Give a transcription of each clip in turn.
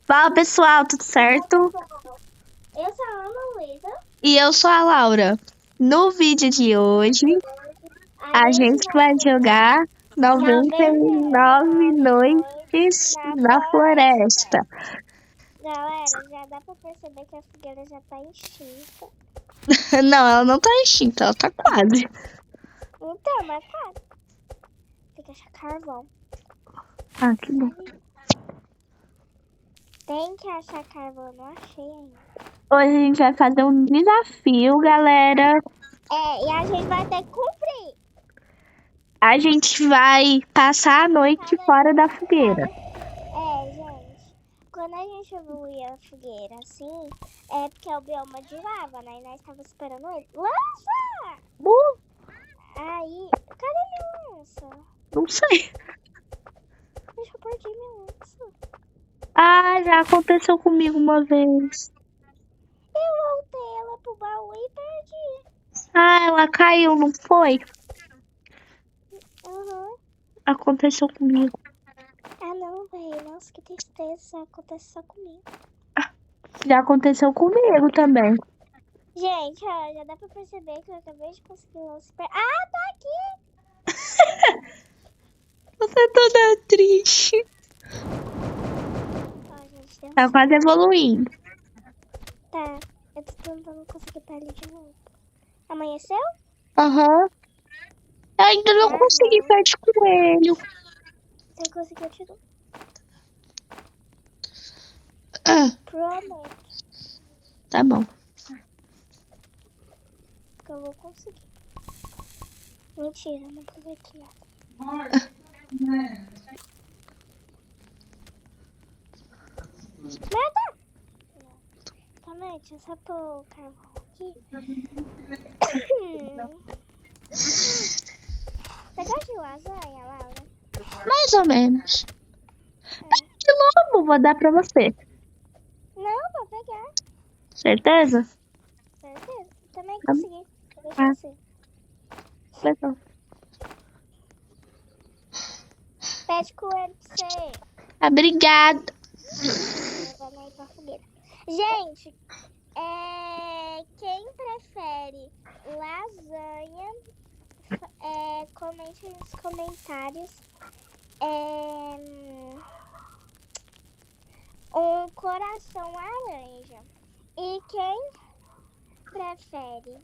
Fala pessoal, tudo certo? Eu sou a Ana Luísa. E eu sou a Laura. No vídeo de hoje, a gente vai jogar 99 noites na na floresta. Galera, já dá pra perceber que a fogueira já tá extinta. Não, ela não tá extinta, ela tá quase. Então, mas cara, tem que achar carvão. Ah, que bom. Tem que achar carvão, não achei ainda. Hoje a gente vai fazer um desafio, galera. E a gente vai ter que cumprir. A gente vai passar a noite fora da fogueira. Gente, quando a gente evoluir a fogueira assim, é porque é o bioma de lava, né? E nós tava esperando ele. Lança! Aí, cadê minha lança? Não sei. Deixa eu perder minha lança. Ah, já aconteceu comigo uma vez. Eu voltei ela pro baú e perdi. Ah, ela caiu, não foi? Uhum. Aconteceu comigo. Ah, não, velho. Nossa, que tristeza. Acontece só comigo. Já aconteceu comigo também. Gente, ó, já dá pra perceber que eu acabei de conseguir um super... Ah, tá aqui! Você é toda triste. Ó, gente, deu Tá quase evoluindo. Tá, eu tô tentando conseguir pra ali de novo. Amanheceu? Aham. Eu ainda não consegui pé de coelho. Você conseguiu de novo. Prometo Tá bom. que eu vou conseguir. Mentira, não prometo nada. Nada! Calma aí, deixa eu só pôr o carvão aqui. Você gosta de lasanha, Laura? Mais ou menos. De novo, vou dar pra você. Não, vou pegar. Certeza? Certeza. Também consegui. Ah. Você. Legal. Pede coelho pra você. Obrigada. Levando aí pra fogueira. Gente, quem prefere lasanha, comente nos comentários. Um coração laranja. E quem prefere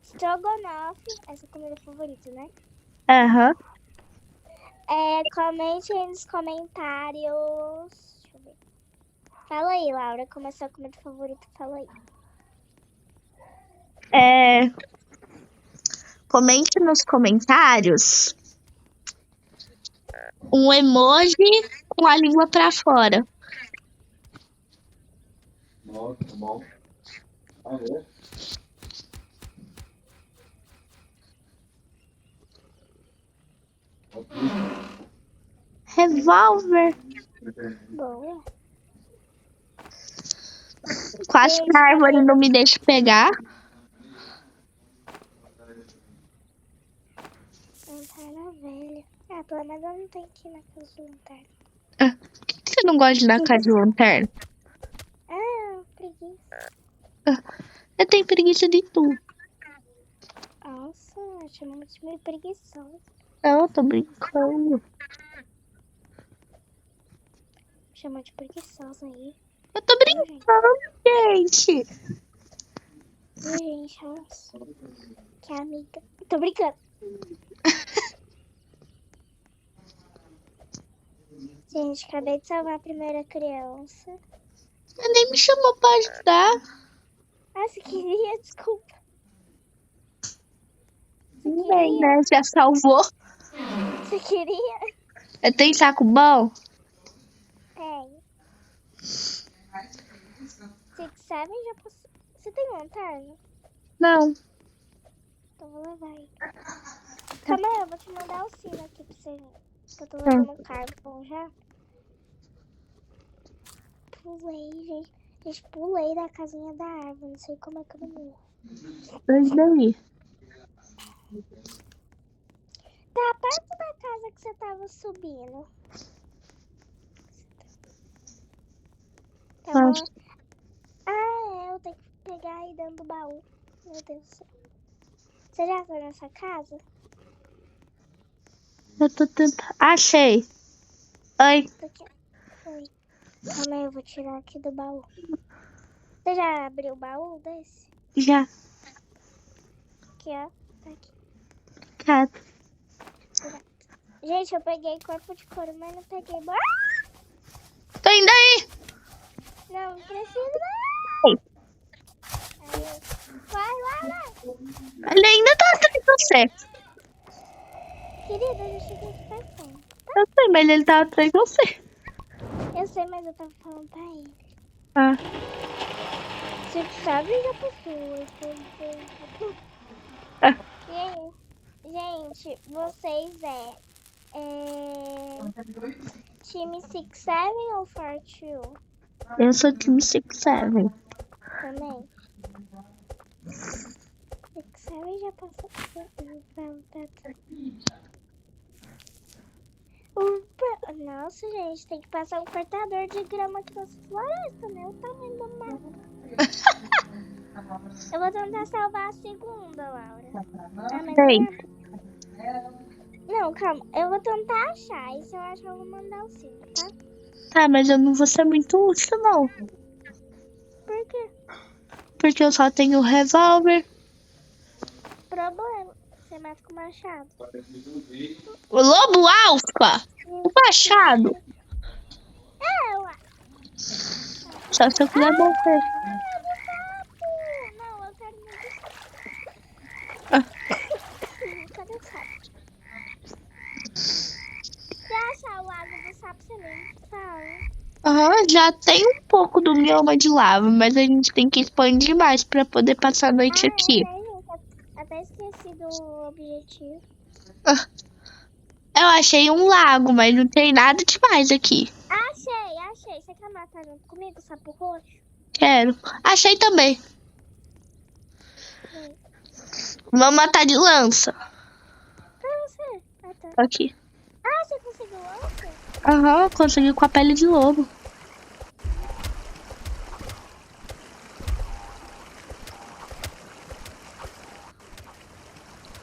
estrogonofe, essa comida favorita, né? Aham. Comente aí nos comentários. Deixa eu ver. Fala aí, Laura, como é a sua comida favorita? Fala aí. Comente nos comentários um emoji com a língua pra fora. Tá bom. Revólver. Boa. Quase que a árvore não me deixa pegar. Lanterna velha. Ah, pelo menos eu não tenho que ir na casa de lanterna. Por que você não gosta de ir na casa de lanterna? Preguiça. Eu tenho preguiça de tudo. Nossa, chamamos de meio preguiçosa. Não, eu tô brincando. Chamou de preguiçosa aí. Eu tô brincando, gente. Gente, nossa. Que amiga. Tô brincando. Gente, acabei de salvar a primeira criança. Você nem me chamou pra ajudar. Ah, você queria? Desculpa. Bem, né? Já salvou. Você queria? Tem saco bom? Tem. Six Seven já passou. Você tem lanterna? Não. Então vou levar aí. Calma aí, eu vou te mandar o sino aqui pra você ver. Que eu tô levando o carvão já. Pulei, gente. Gente, pulei da casinha da árvore. Não sei como é que eu não morro. Mas daí? Tá perto da casa que você tava subindo. Tá bom? Eu tenho que pegar aí dentro do baú. Meu Deus do céu. Você já foi nessa casa? Eu tô tentando. Achei. Oi. Oi. Calma aí, eu vou tirar aqui do baú. Você já abriu o baú desse? Já. Aqui, ó. Tá aqui. Cara. Gente, eu peguei corpo de couro, mas não peguei. Tô indo aí. Não, não precisa Oi. não. Aí, vai, Laura. Ele ainda tá atrás de você. Querida, eu já cheguei aqui perto. Eu sei, mas ele tá atrás de você. Eu sei, mas eu tava falando pra ele. Ah. Você sabe, já passou. Ah. Gente, vocês time 6-7 ou 4-2? Eu sou time 6-7. Também. 6-7 já passou. Nossa, gente, tem que passar um cortador de grama aqui nessa floresta, né? O tamanho do mapa. Eu vou tentar salvar a segunda, Laura. Sei. Não, calma. Eu vou tentar achar. E se eu achar, eu vou mandar o 5, tá? Tá, mas eu não vou ser muito útil, não. Por quê? Porque eu só tenho revólver. Problema. Você mata com machado. O lobo alfa. O machado. Ué. Só se eu quiser morrer. Não, eu quero muito Ah. Cadê o sapo? Se achar o lago do sapo, você nem fala. Já tem um pouco do bioma de lava, mas a gente tem que expandir mais pra poder passar a noite aqui. Até esqueci do objetivo. Eu achei um lago, mas não tem nada demais aqui. Achei. Você quer matar junto comigo, sapo roxo? Quero. Achei também. Vamos matar de lança. Pra você. Ah, tá. Aqui. Você conseguiu lança? Consegui com a pele de lobo.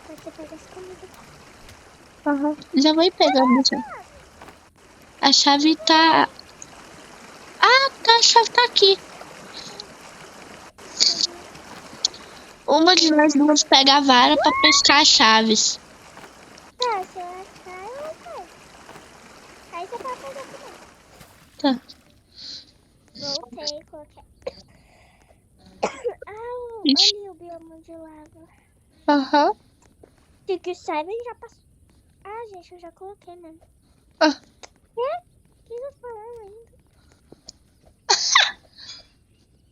Você pega essa comida. Já vou ir pegando. Já. A chave tá... A chave tá aqui. Uma de nós duas pega a vara pra pescar as chaves. Tá, se eu achar, eu pego. Aí você pode pegar também. Tá. Voltei e coloquei. Ali o bioma de lava. 6-7 já passou. Gente, eu já coloquei mesmo. Ah. O que eu tô falando ainda?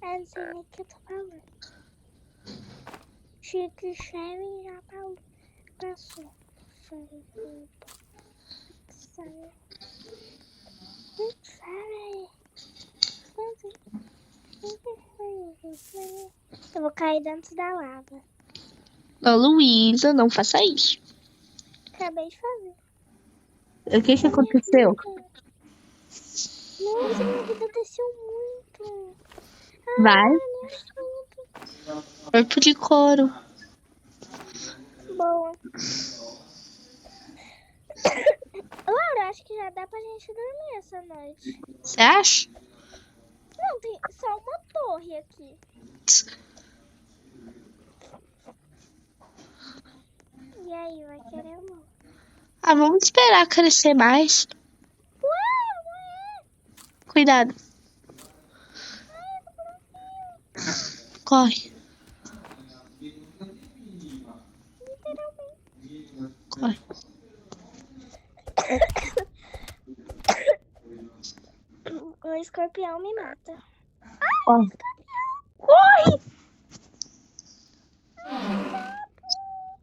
Não sei nem o que eu tô falando. 6-7 já passou. Eu vou cair dentro da lava. Ô, Luísa, não faça isso. Acabei de fazer. O que aconteceu? Nossa, minha vida desceu muito. Vai. Me ajuda. Corpo de couro. Boa. Laura, acho que já dá pra gente dormir essa noite. Você acha? Não, tem só uma torre aqui. E aí, vai querer ou não? Vamos esperar crescer mais. Ué. Cuidado. Corre. Corre. O escorpião me mata. Corre.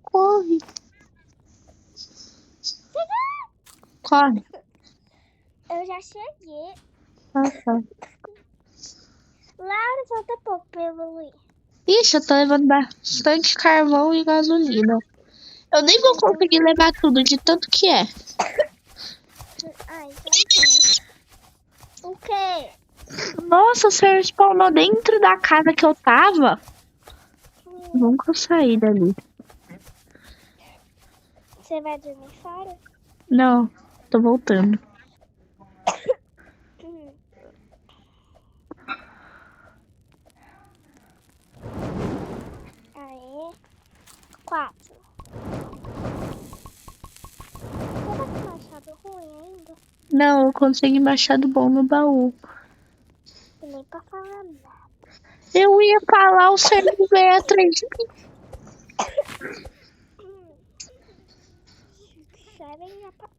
Corre. Corre. Eu já cheguei. Tá. Laura, falta pouco pra evoluir. Ixi, eu tô levando bastante carvão e gasolina. Eu nem vou conseguir levar tudo de tanto que é. Então tá. O quê? Nossa, você spawnou dentro da casa que eu tava? Nunca saí dali. Você vai dormir fora? Não, tô voltando. Aê. 4. Você tá com machado ruim ainda? Não, eu consegui machado bom no baú. E nem pra falar nada. Eu ia falar, o Sérgio veio atrás de mim. Chave pra...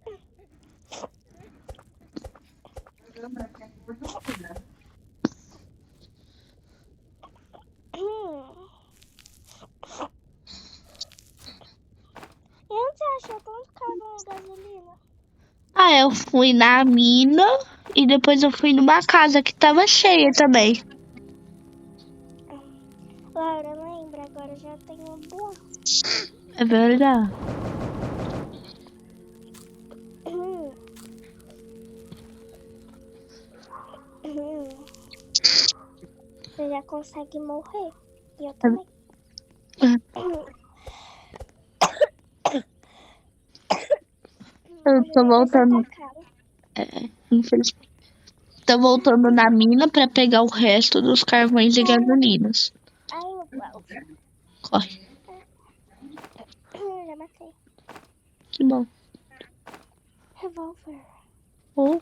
E onde você achou tanto carvão e gasolina? Ah, eu fui na mina e depois eu fui numa casa que tava cheia também. Laura, lembra? Agora já tem uma boa. É verdade. Você já consegue morrer. E eu também. Eu tô voltando. Tá caro. Infelizmente. Tô voltando na mina pra pegar o resto dos carvões e gasolinas. Ai, eu vou. Corre. Já matei. Que bom. Revolver. Oh.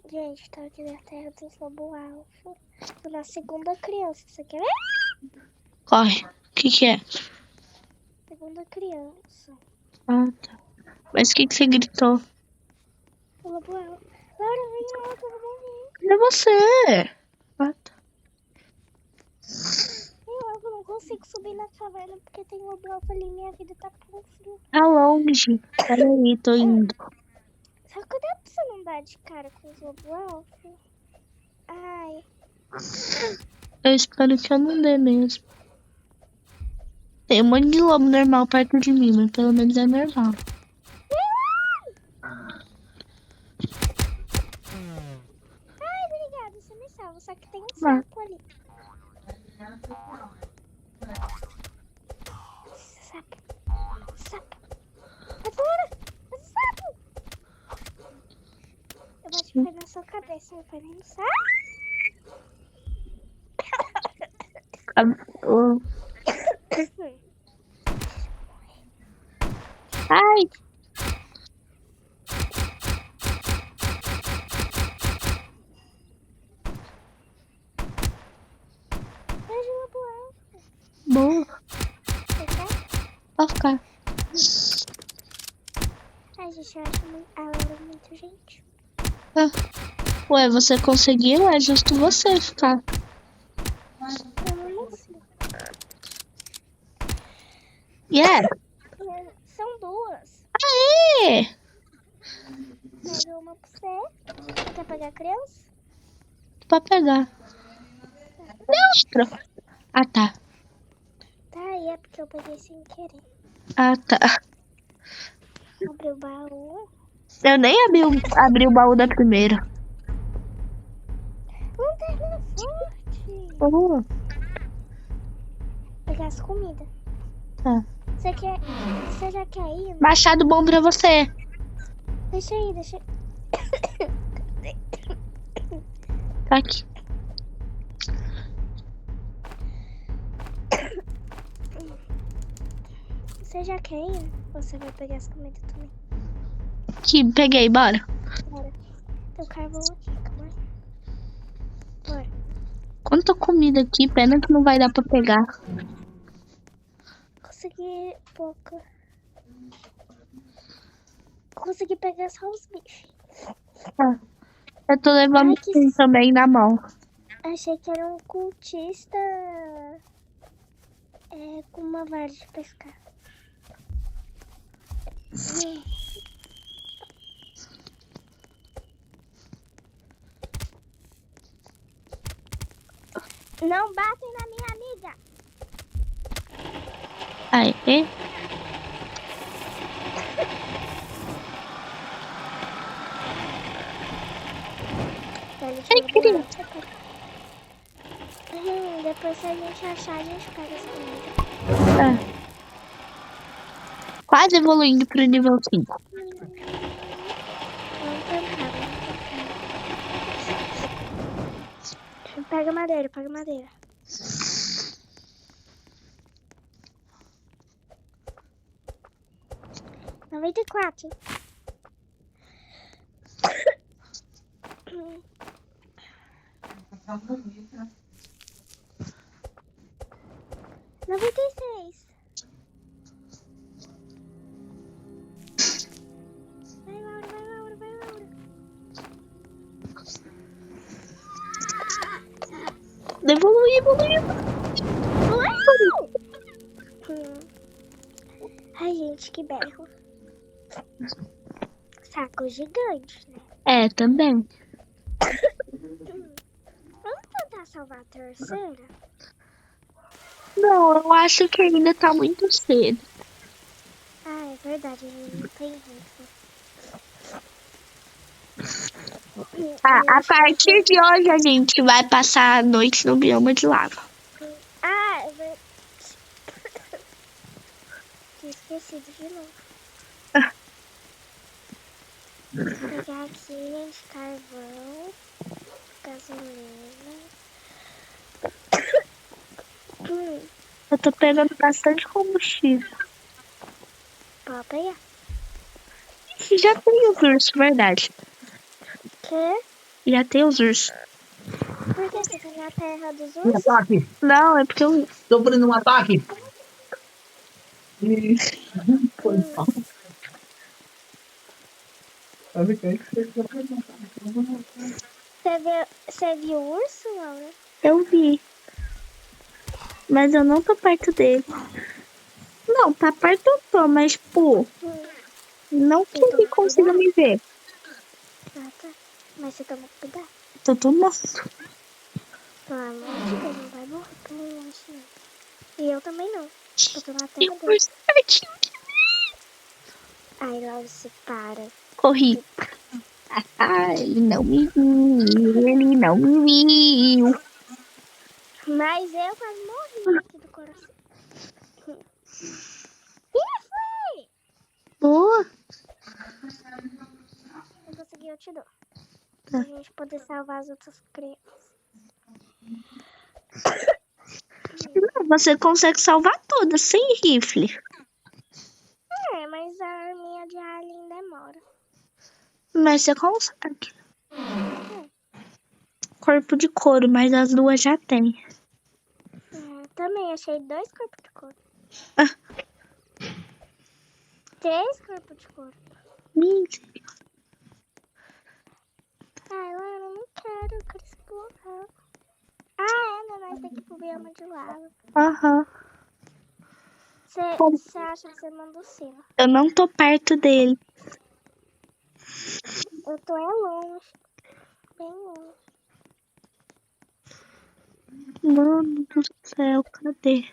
Gente, tá aqui na terra do lobo alfa. Tô na segunda criança. Você quer ver? Corre. O que é? Segunda criança. Ah, tá. Mas o que você gritou? O lobo alfa. Laura, vem logo, eu vou morrer. Cadê você? Ah, tá. Vem logo, eu não consigo subir na caverna porque tem lobo alfa ali. Minha vida tá com frio. Tá longe. Peraí, tô indo. Só que dá pra você não dar de cara com os lobo alfa? Ai. Eu espero que eu não dê mesmo. Tem um monte de lobo normal perto de mim, mas pelo menos é normal. Ai, obrigada, você me salva. Só que tem um sapo ali. Sapo. Sapo. Agora! Sapo! Eu vou te pôr na sua cabeça, meu pai. Não sabe? Ai! Beijo, lobo alfa. Boa. Você quer? Pode ficar. Ai, gente, eu acho a Laura muito gente. Ué, você conseguiu? É justo você ficar. Eu não sei. Yeah. São duas. Aê! Mais uma pra você. Você quer pegar a criança? Pode pegar. Monstro. Ah, tá. Tá aí, é porque eu peguei sem querer. Ah, tá. Abri o baú. Eu nem abri o baú da primeira. Não termina forte. Oh, Pegar as comidas. tá. Você já quer ir? Machado bom pra você. Deixa aí, deixa aí. Tá aqui. Você já quer ir? Ou você vai pegar as comidas também? Aqui, peguei, bora. Bora. Tem o carvão aqui, calma aí. Bora. Quanta comida aqui, pena que não vai dar pra pegar. Consegui pouco. Consegui pegar só os bichos. Tá. Eu tô levando Ai, que um também na mão. Achei que era um cultista com uma vara de pescar. Não batem na minha amiga. Aê. queria. Depois se a gente achar, a gente pega essa comida. É. Quase evoluindo pro nível 5. Vamos tentar, Pega madeira, pega madeira. Noventa e quatro. Noventa e seis. Vai, Laura, vai, Laura, vai, Laura. Evoluiu. Ai, gente, que berro. Saco gigante, né? É, também. Vamos tentar salvar a terceira? Não, eu acho que ainda tá muito cedo. Ah, é verdade, a gente não tem rifle. A partir de hoje a gente vai passar a noite no bioma de lava. Ah, é verdade. Tinha esquecido de novo. Vou pegar aqui, gente, carvão, gasolina. Eu tô pegando bastante combustível. Pode pegar. Já tem os ursos, verdade. Quê? Já tem os ursos. Por que você tá na terra dos Um ursos? ataque. Não, é porque eu... Sofrendo um ataque. Foi mal. Você viu o urso, Laura? Eu vi. Mas eu não tô perto dele. Não, tá perto eu tô, mas, pô, não que ele consiga me ver. Ah, tá. Mas você toma cuidado. Tô tomando. Pelo amor de Deus, não vai morrer pelo longe, não. E eu também não. Eu tô na Tem terra um dele. urso pertinho. Ai, Laura, se para. Corri. Ah, ele não me viu. Mas eu quase morri aqui do coração. Ih, foi! Boa. Se conseguir, eu te dou. Pra gente poder salvar as outras crianças. Você consegue salvar todas sem rifle. É, mas a arminha de alien demora. Mas você consegue. Corpo de couro, mas as duas já tem. Também achei 2 corpos de couro. Ah. 3 corpos de couro. Mentira. Ai, Laura, eu não quero, eu quero explorar. Ah, é, né? Nós temos que ir pro bioma de lava. Aham. Você acha que você mandou cima? Eu não tô perto dele. Eu tô longe. Bem longe. Mano do céu, cadê?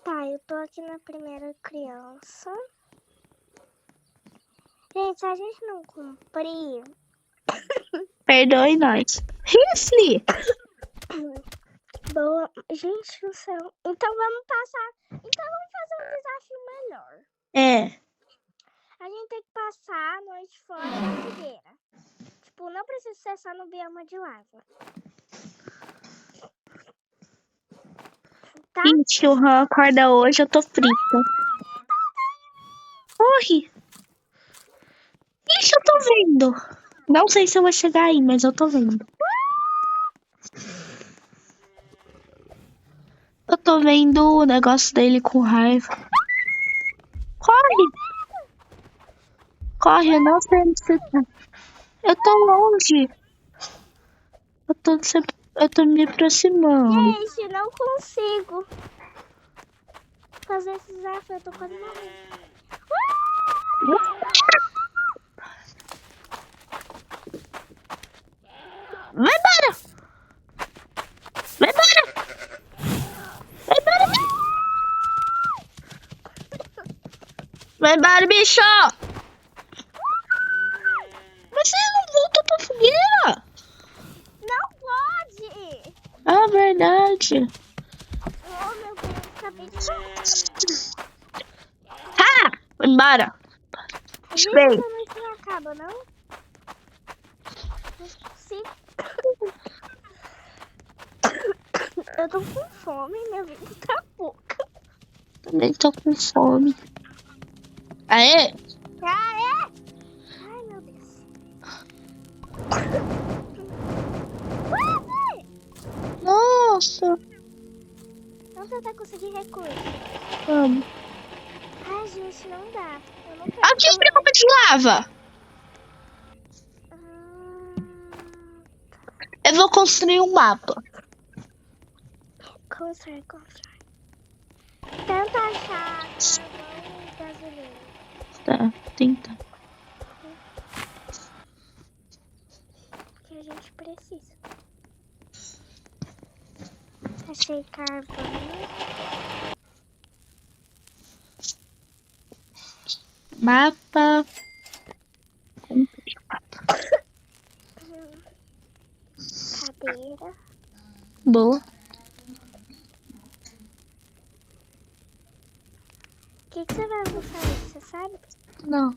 Tá, eu tô aqui na primeira criança. Gente, se a gente não cumprir... Perdoe nós. Rifle! Boa. Gente do céu. Então vamos passar... Então vamos fazer um desafio melhor. É. A gente tem que passar a noite fora da fogueira. Tipo, não precisa ser só no bioma de lava. Tá? Ixi, o Han acorda hoje, eu tô frita. Corre! Ixi, eu tô vendo. Não sei se eu vou chegar aí, mas eu tô vendo. Eu tô vendo o negócio dele com raiva. Corre! Corre, eu não sei onde você tá. Eu tô longe. Eu tô me aproximando. Gente, não consigo fazer esse desafio. Eu tô quase morrendo. Vai embora! Vai embora! Vai embora! Vai embora, bicho! Mas você não voltou pra fogueira? Não Oxi. Oh, meu Deus, acabei de matar. Ah! Vai embora. Gente, Bem. essa noite não acaba, não? Sim. Eu tô com fome, minha vida tá pouca. Também tô com fome. Aê! Ah, é? Ai, meu Deus. Nossa. Vamos tentar conseguir recurso. Vamos. Ai, gente, não dá. Eu não quero. Aqui, bioma de lava. Eu vou construir um mapa. Constrói. Tenta achar carvão e gasolina. Tá, tenta. Que a gente precisa. Achei carvão. Mapa. Cadeira. Boa. O que você vai usar aí, você sabe? Não.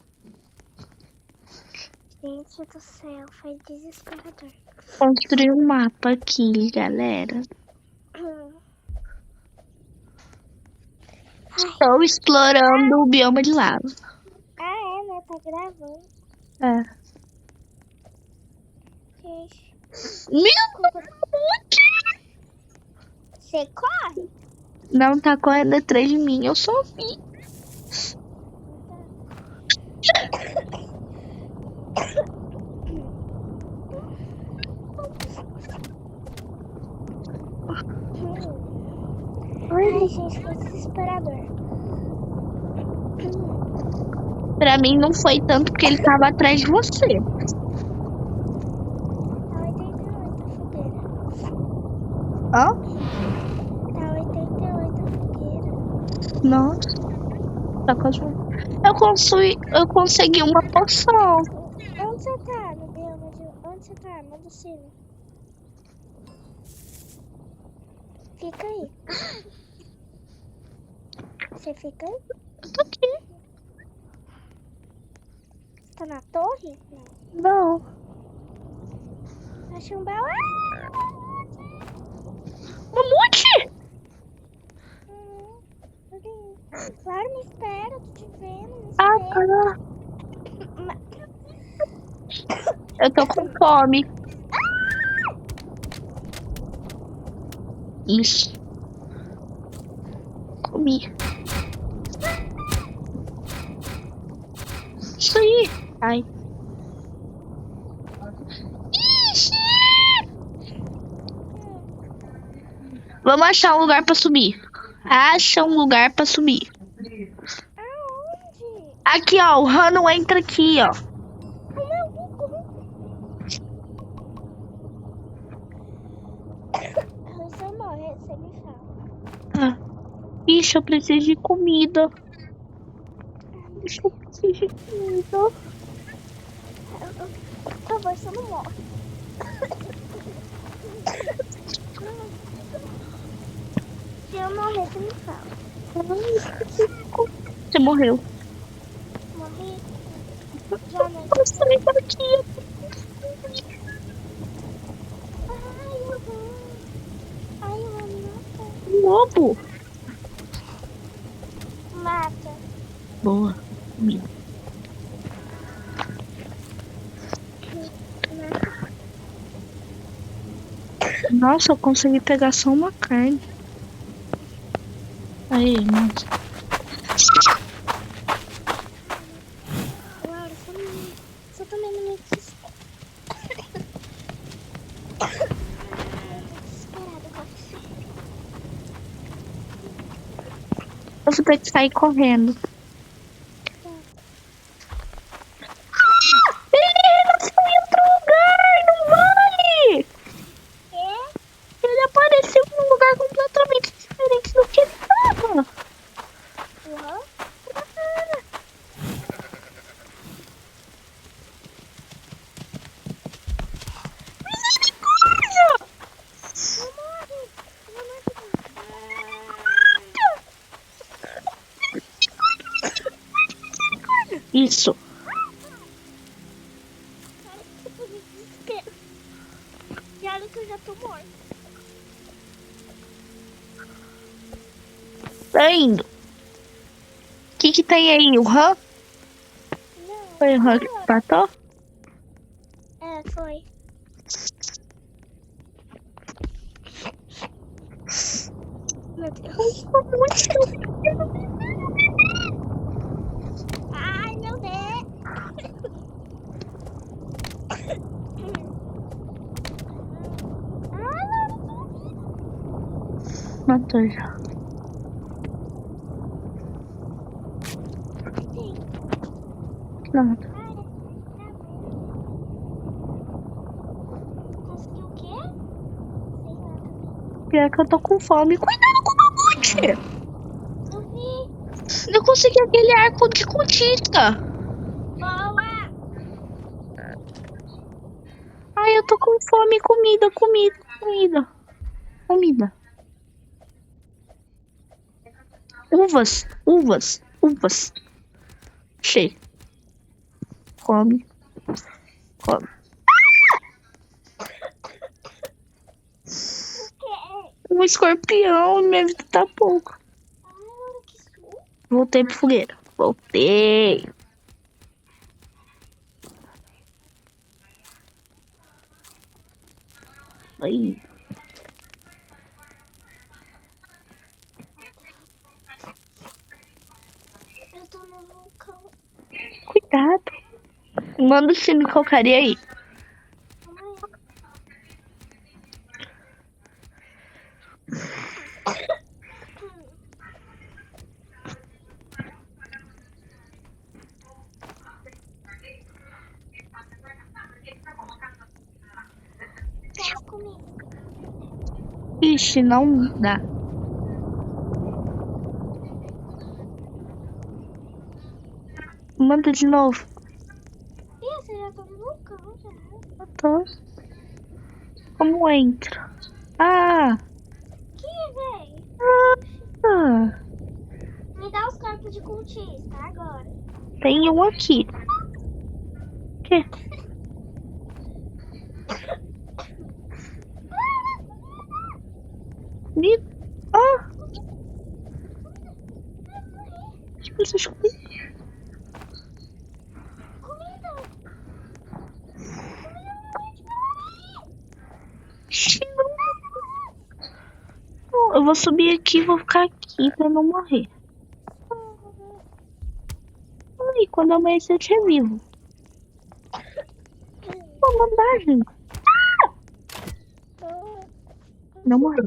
Gente do céu, foi desesperador. Construir um mapa aqui, galera. Estou explorando o bioma de lava. Ah, é, né? Tá gravando. É. Gente. Meu Você corre? Não tá correndo atrás de mim, eu só vi. Ai, gente, foi desesperador. Pra mim não foi tanto porque ele tava atrás de você. Tá 88 a fogueira. Ó. Tá 88 a fogueira. Nossa. Tá quase. Eu consegui uma poção. Onde você tá? No bioma de... Onde você tá? Manda o sino. Fica aí. Você fica aí? Eu tô aqui. Você tá na torre? Não. Não. Achei um baú. Mamute! Claro, me espera. Tô te vendo. Me Ah, espera. tá. Eu tô com fome. Isso. Comi. Isso aí. Ai. Ixi! Vamos achar um lugar pra subir. Acha um lugar pra subir. Aonde? Aqui, ó. O Rano entra aqui, ó. Se eu morrer, você me fala. Ah. Ixi, eu preciso de comida. Ixi, eu preciso de comida. Por favor, você não morre. Se eu morrer, você me fala. Você morreu. Morri? Já não. Nossa, também tá aqui. Ai, eu amo. Um lobo. Mata. Boa. Comida. Nossa, eu consegui pegar só uma carne. Aí, nossa. Laura, você também não me desespera. Desesperada com você. Eu vou ter que sair correndo. Ele foi em outro lugar, não vale! Ele apareceu num lugar completamente diferente do que ele tava. Uhum. Misericórdia! Não morre. Isso. Cara, que você me desespero. E olha que eu já tô morta. Tá indo. O que tem aí? O Han? Não. Foi o Han que matou? É, foi. Meu Deus. Ai, meu Deus. Matou já. Sim. Não matou. Cara, tá bom. Conseguiu o quê? Sei lá também. Pior que eu tô com fome. Cuidado com o mamute! Eu vi. Eu consegui aquele arco de cultista. Boa. Ai, eu tô com fome. Comida. Uvas. Cheio. Come. Um escorpião, minha vida tá pouco. Ai, olha que susto. Voltei pro fogueiro. Voltei. Aí. Eu tô no vulcão. Cuidado. Manda o sino de calcaria aí. Calma aí. Toma comigo. Ixi, não dá. Manda de novo. Ih, você já tá no vulcão já. Eu tô. Como entra? Ah! Que, véi? Ah! Me dá os corpos de cultista agora. Tem um aqui. Que? Ah! Que pessoas comidas. Comida. Eu vou subir aqui e vou ficar aqui pra não morrer. Ai, quando amanhecer eu te revivo. Vou mandar, gente. Não morri.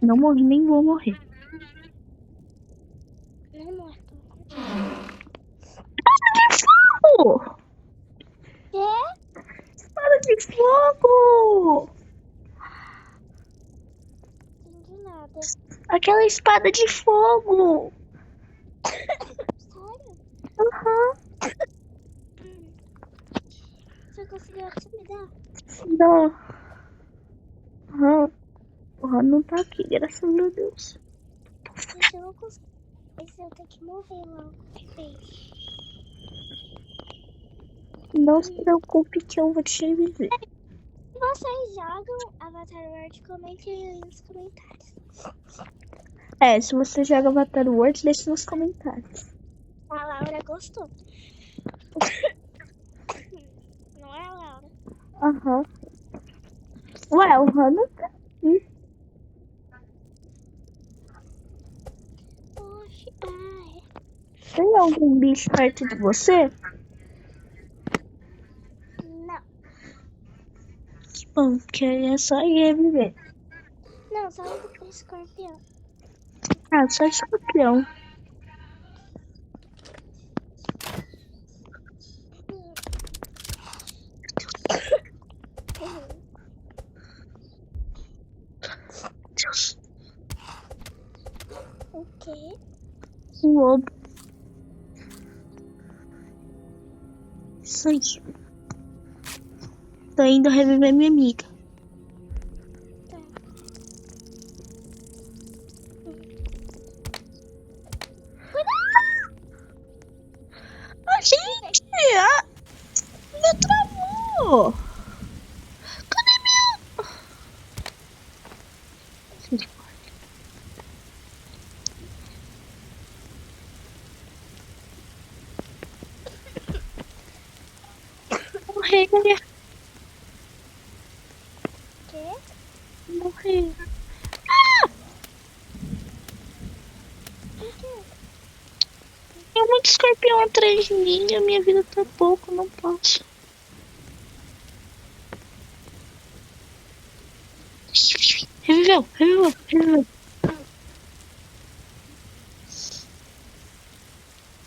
Não morri, nem vou morrer. Não morto. Fogo! Quê? Espada de fogo! Entendi nada. Aquela espada de fogo! Sério? Aham. Você conseguiu você me dar? Não. Aham. O não tá aqui, graças a Deus. Esse eu não consigo. Esse eu tenho que morrer logo. Beijo. Não se preocupe que eu vou te reviver. Se vocês jogam Avatar World, comentem aí nos comentários. É, se você joga Avatar World, deixa nos comentários. A Laura gostou. Não é a Laura? Aham. Ué, o Han não tá aqui. Poxa, ai. Tem algum bicho perto de você? Não. Que bom, porque aí é só ir reviver. Não, só o escorpião. Ah, só escorpião. Deus. O quê? Um lobo. Isso aí. Tô indo reviver minha amiga. Tá. Cadê meu? Morrer. Quê? Morrer. Por quê? Tem muito escorpião atrás de mim. A minha vida tá pouco, não posso. Reviveu.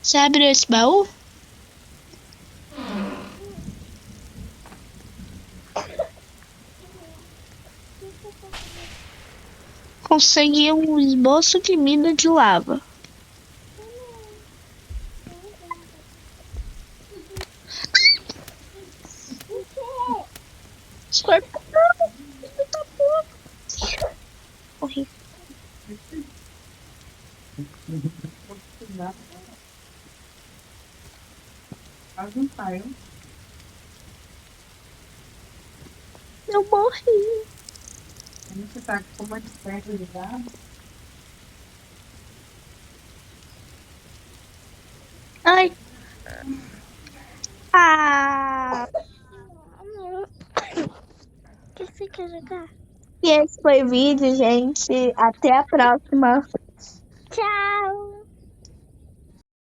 Você abriu esse baú? Consegui um esboço de mina de lava. Por quê? Escorpião, filho da puta. Morri. Quase não saiu. Eu morri. A gente tá com uma desperta ligada. Ai. Ah. Não. O que você quer jogar? E esse foi o vídeo, gente. Até a próxima. Tchau!